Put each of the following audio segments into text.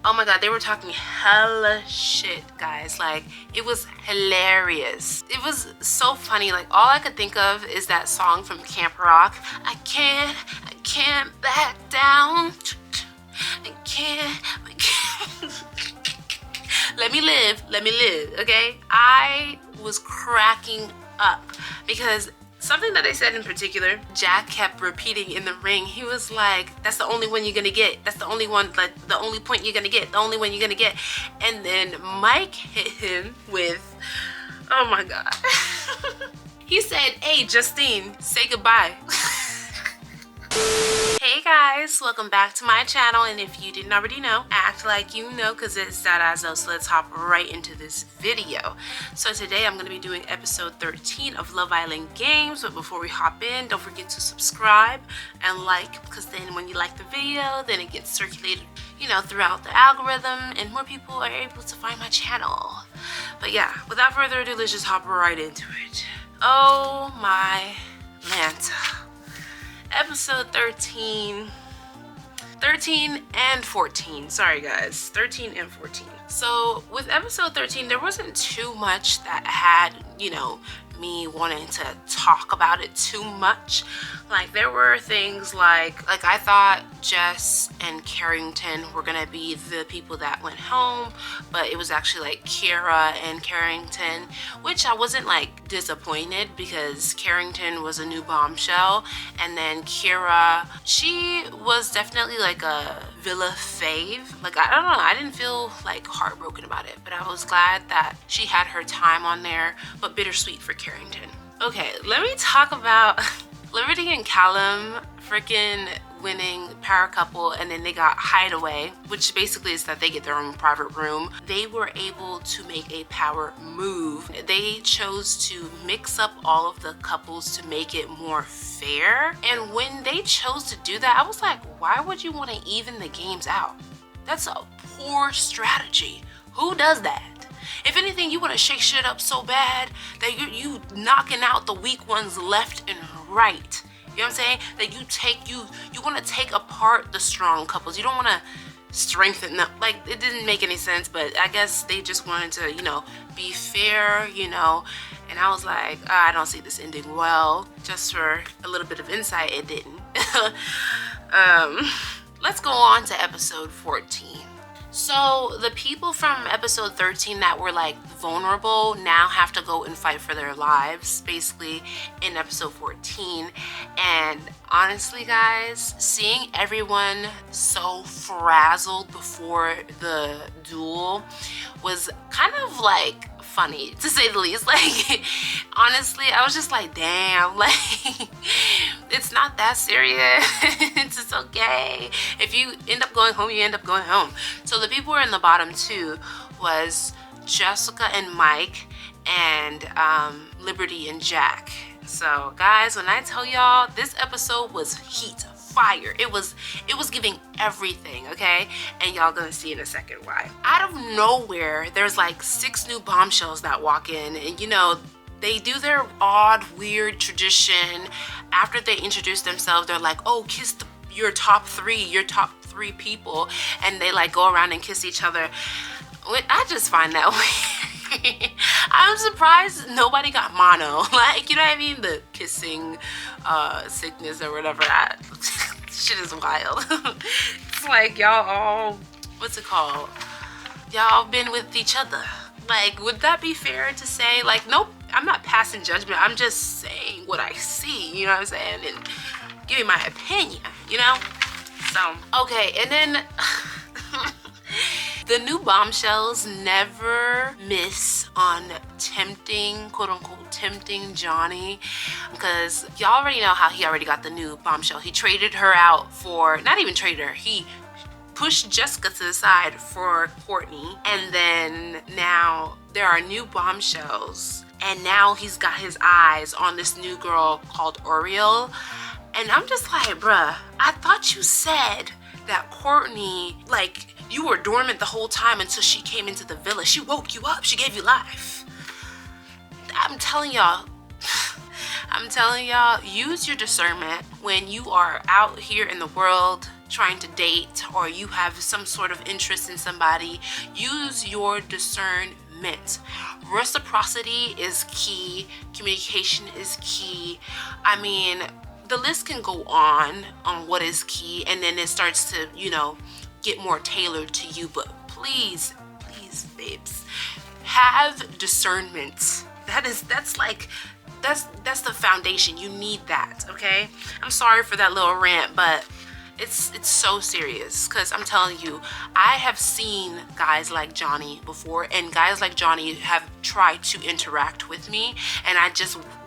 Oh my god, they were talking hella shit, guys. Like, it was hilarious. It was so funny. Like, all I could think of is that song from Camp Rock. I can't back down. I can't. Let me live, okay? I was cracking up because something that they said in particular, Jack kept repeating in the ring. He was like, that's the only one you're gonna get. That's the only one, like the only point you're gonna get, the only one you're gonna get. And then Mike hit him with, oh my God. He said, hey, Justine, say goodbye. Hey guys, welcome back to my channel, and if you didn't already know, act like you know, because it's Dadazoe, so let's hop right into this video. So today I'm going to be doing episode 13 of Love Island Games, but before we hop in, don't forget to subscribe and like, because then when you like the video, then it gets circulated, you know, throughout the algorithm, and more people are able to find my channel. But yeah, without further ado, let's just hop right into it. Oh my Lanta. Episode 13 and 14. Sorry guys, 13 and 14. So with episode 13, there wasn't too much that had, you know, me wanting to talk about it too much. Like, there were things like I thought Jess and Carrington were gonna be the people that went home, but it was actually like Kira and Carrington, which I wasn't like disappointed, because Carrington was a new bombshell, and then Kira, she was definitely like a Villa fave. Like, I don't know, I didn't feel like heartbroken about it, but I was glad that she had her time on there, but bittersweet for Carrington. Okay, let me talk about Liberty and Callum freaking winning power couple, and then they got hideaway, which basically is that they get their own private room. They were able to make a power move. They chose to mix up all of the couples to make it more fair, and when they chose to do that, I was like, why would you want to even the games out? That's a poor strategy. Who does that? If anything, you want to shake shit up so bad that you knocking out the weak ones left and right. You know what I'm saying? That you want to take apart the strong couples. You don't want to strengthen them. Like, it didn't make any sense, but I guess they just wanted to, you know, be fair, you know. And I was like, I don't see this ending well. Just for a little bit of insight, it didn't. Let's go on to episode 14. So the people from episode 13 that were like vulnerable now have to go and fight for their lives, basically, in episode 14. And honestly guys, seeing everyone so frazzled before the duel was kind of like funny, to say the least. Like, honestly, I was just like, damn, like, it's not that serious. It's okay. If you end up going home, you end up going home. So the people who were in the bottom two was Jessica and Mike, and Liberty and Jack. So guys, when I tell y'all, this episode was heat, fire. It was giving everything, okay? And y'all gonna see in a second why. Out of nowhere, there's like 6 new bombshells that walk in, and you know, they do their odd, weird tradition. After they introduce themselves, they're like, oh, kiss your top three people, and they like go around and kiss each other. I just find that weird. I'm surprised nobody got mono. Like, you know what I mean? The kissing sickness or whatever. Shit is wild. It's like, y'all all, what's it called? Y'all been with each other. Like, would that be fair to say? Like, nope, I'm not passing judgment. I'm just saying what I see, you know what I'm saying? And giving my opinion, you know? So, okay, and then the new bombshells never miss on tempting, quote unquote, tempting Johnny, because y'all already know how he already got the new bombshell. He traded her out for, not even traded her, he pushed Jessica to the side for Courtney, and then now there are new bombshells, and now he's got his eyes on this new girl called Oriel. And I'm just like, bruh, I thought you said that Courtney, like, you were dormant the whole time until she came into the villa. She woke you up. She gave you life. I'm telling y'all, use your discernment when you are out here in the world trying to date or you have some sort of interest in somebody, use your discernment. Reciprocity is key. Communication is key. I mean, the list can go on what is key, and then it starts to, you know, get more tailored to you. But please, please, babes, have discernment. That's the foundation. You need that, okay? I'm sorry for that little rant, but it's so serious, because I'm telling you, I have seen guys like Johnny before, and guys like Johnny have tried to interact with me, and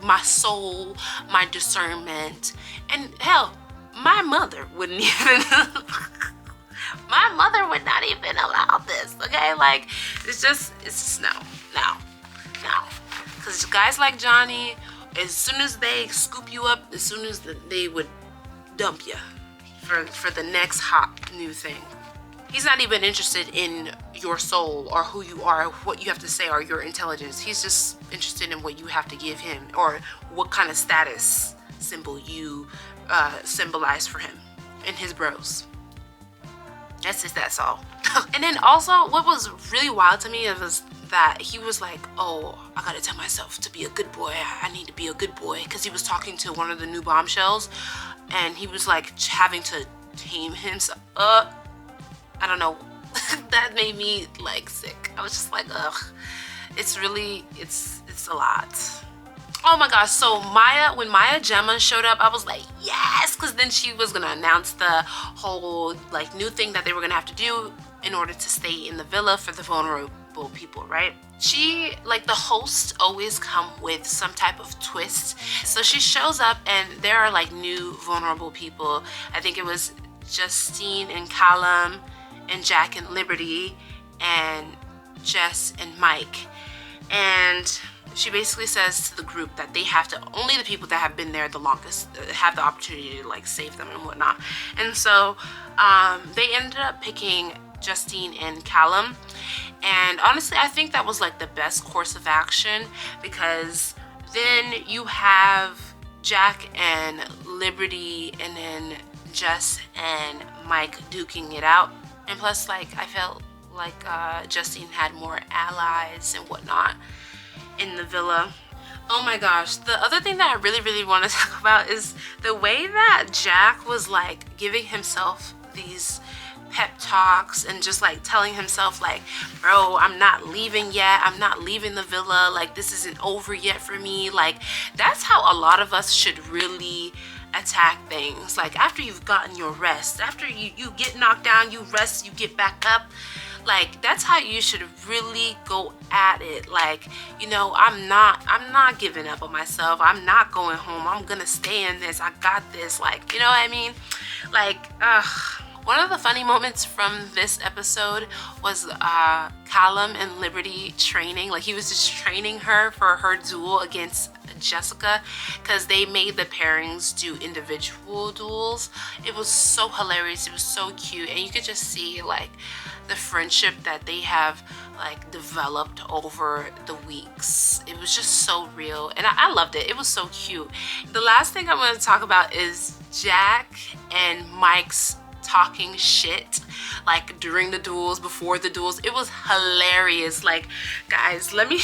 my soul, my discernment, and hell, my mother wouldn't even my mother would not even allow this, okay? Like, it's just no. Because guys like Johnny, as soon as they scoop you up, as soon as they would dump you for the next hot new thing. He's not even interested in your soul or who you are, what you have to say, or your intelligence. He's just interested in what you have to give him, or what kind of status symbol you symbolize for him and his bros. That's all. And then also, what was really wild to me was that he was like, oh, I gotta tell myself to be a good boy. I need to be a good boy, because he was talking to one of the new bombshells, and he was like having to tame himself. I don't know. That made me like sick. I was just like, ugh. It's a lot. Oh my gosh, so when Maya Gemma showed up, I was like, yes, because then she was gonna announce the whole like new thing that they were gonna have to do in order to stay in the villa for the vulnerable people, right? She, like the hosts, always come with some type of twist. So she shows up and there are like new vulnerable people. I think it was Justine and Callum and Jack and Liberty and Jess and Mike. And she basically says to the group that they have to, only the people that have been there the longest have the opportunity to like save them and whatnot. And so they ended up picking Justine and Callum. And honestly, I think that was like the best course of action, because then you have Jack and Liberty and then Jess and Mike duking it out. And plus, like, I felt like Justine had more allies and whatnot in the villa. Oh my gosh, the other thing that I really want to talk about is the way that Jack was like giving himself these pep talks and just like telling himself like, bro, I'm not leaving yet, I'm not leaving the villa, like this isn't over yet for me. Like, that's how a lot of us should really attack things. Like, after you've gotten your rest, after you get knocked down, you rest, you get back up. Like, that's how you should really go at it. Like, you know, I'm not giving up on myself. I'm not going home. I'm gonna stay in this. I got this. Like, you know what I mean? Like, one of the funny moments from this episode was Callum and Liberty training. Like, he was just training her for her duel against Jessica, because they made the pairings do individual duels. It was so hilarious. It was so cute, and you could just see like the friendship that they have like developed over the weeks. It was just so real, and I loved it. It was so cute. The last thing I'm going to talk about is Jack and Mike's talking shit, like during the duels, before the duels. It was hilarious. Like, guys, let me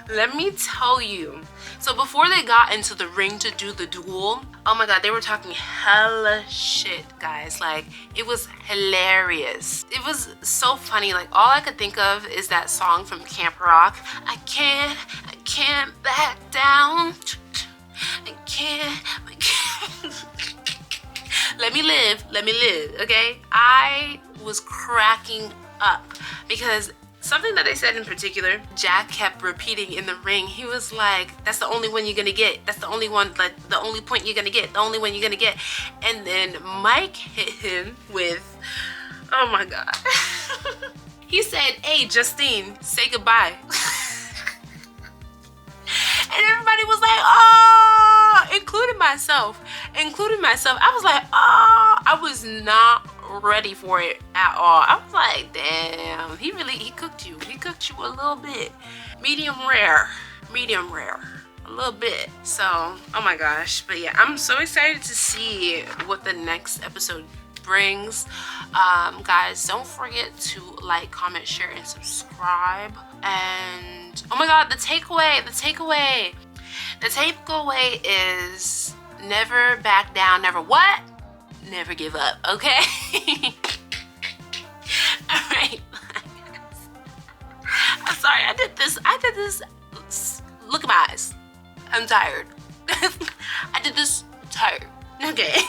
let me tell you. So before they got into the ring to do the duel, oh my god, they were talking hella shit, guys. Like, it was hilarious. It was so funny. Like, all I could think of is that song from Camp Rock. I can't back down. I can't. Let me live, okay? I was cracking up because something that they said in particular, Jack kept repeating in the ring. He was like, that's the only one you're gonna get. That's the only one, like the only point you're gonna get. The only one you're gonna get. And then Mike hit him with, oh my god. He said, hey, Justine, say goodbye. And everybody was like, oh, including myself. I was like, oh, I was not ready for it at all. I was like, damn, he cooked you. He cooked you a little bit. Medium rare. A a little bit. So, oh my gosh. But yeah, I'm so excited to see what the next episode brings. Guys, don't forget to like, comment, share, and subscribe. And oh my god, the takeaway is never back down, never what? Never give up, okay? All right. I'm sorry, I did this. Look at my eyes. I'm tired. I did this tired. Okay.